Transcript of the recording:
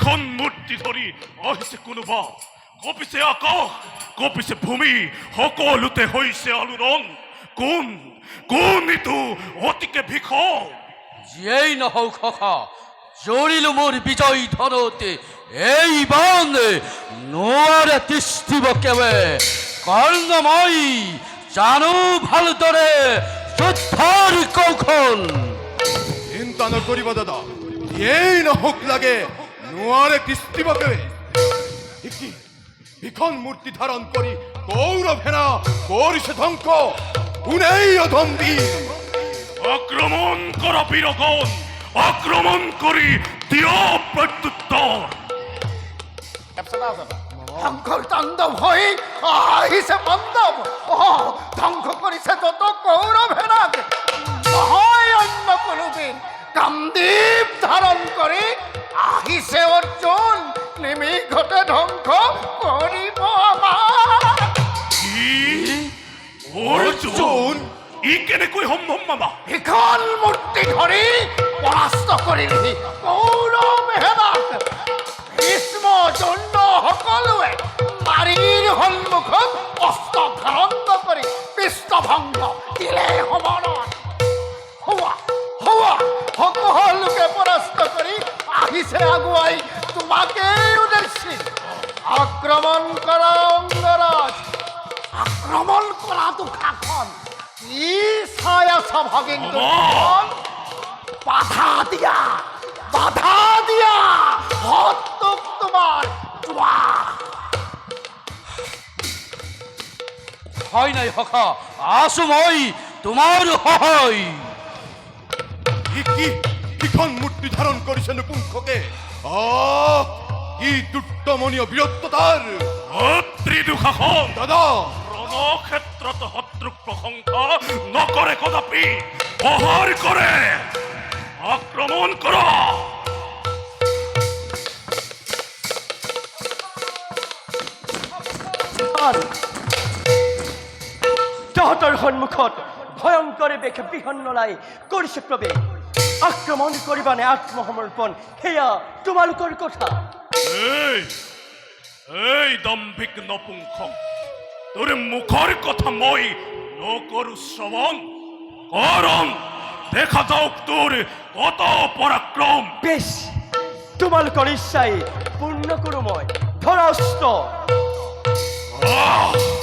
এখন মূর্তি ধৰি আহিছে কোনোবা কপিছে আকাশ কপিছে ভূমি সকলোতে হৈছে আলোড়ন কোন কোন ইটো অতিকে ভীষণ যিয়েই নহওক খখা জড়িলো মোৰ বিজয় ধনতে এই বান নোৱাৰে তিষ্ঠিব কেৱে কৰ্ণময়ী জানো ভালদৰে যুদ্ধৰ কৌশল চিন্তা নকৰিব দাদা এই নহওক লাগে নোৱাৰে কৃষ্টিবকে ইখন মূৰ্তি ধাৰণ কৰি কৌৰৱ সেনা কৰিছে ধ্বংস কোনেই অধম্বী আক্রমণ করা বীরগণ আক্রমণ করি দিও প্রত্যুত্তর ধ্বংসৰ তাণ্ডৱ হৈ আহিছে পাণ্ডৱ ধ্বংস কৰিছে যত কৌৰৱ সেনাক নহয় অন্য কোনোদিন কামদীপ ধাৰণ কৰি আহিছে অৰ্জুন নিমিষতে ধ্বংস কৰিব আমাৰ কি অর্জুন ই কেনেকৈ সম্ভৱ মামা ইখন মূৰ্তি ধৰি পৰাস্ত কৰিলি কৌৰৱ সেনাক ভীষ্ম দ্ৰোণ সকলোৱে নাৰীৰ সন্মুখত অস্ত্ৰ ধাৰণ কৰি পৃষ্ঠভংগ দিলে সমানত হোৱা হোৱা সকলোকে পৰাস্ত কৰি আহিছে আগুৱাই তোমাকেই উদ্দেশ্যি আক্ৰমণ কৰা অংগৰাজ আক্ৰমণ কৰা দুখাখন কি চাই আছ ভগিনী বাধা দিয়া হত্যক তোমাৰ হয় নাই খখা আছো মই তোমাৰ সহায় ইখন মূৰ্তি ধাৰণ কৰিছে নপুংসকে কি দুৰ্দমনীয় বীৰত্বতাৰ ত্ৰিদুষাখন দাদা রণক্ষেত্রত শত্রুক প্রশংসা নকরে কদাপি প্রহার করে আক্রমণ করা তহঁতৰ সন্মুখত ভয়ংকৰে বেশে বিহন্নলাই কৰিছে প্ৰৱেশ আক্ৰমণ কৰিবানে আত্মসমৰ্পণ সেয়া তোমালোকৰ কথা এই এই দম্ভিক নপুংস তোর মুখর কথা মই নকরু শ্রবণ করণ দেখা যাওক তোর কত পরাক্রম বেশ তোমালোকৰ ইচ্ছাই পূৰ্ণ কৰোঁ মই ধৰা অস্ত্ৰ আহ!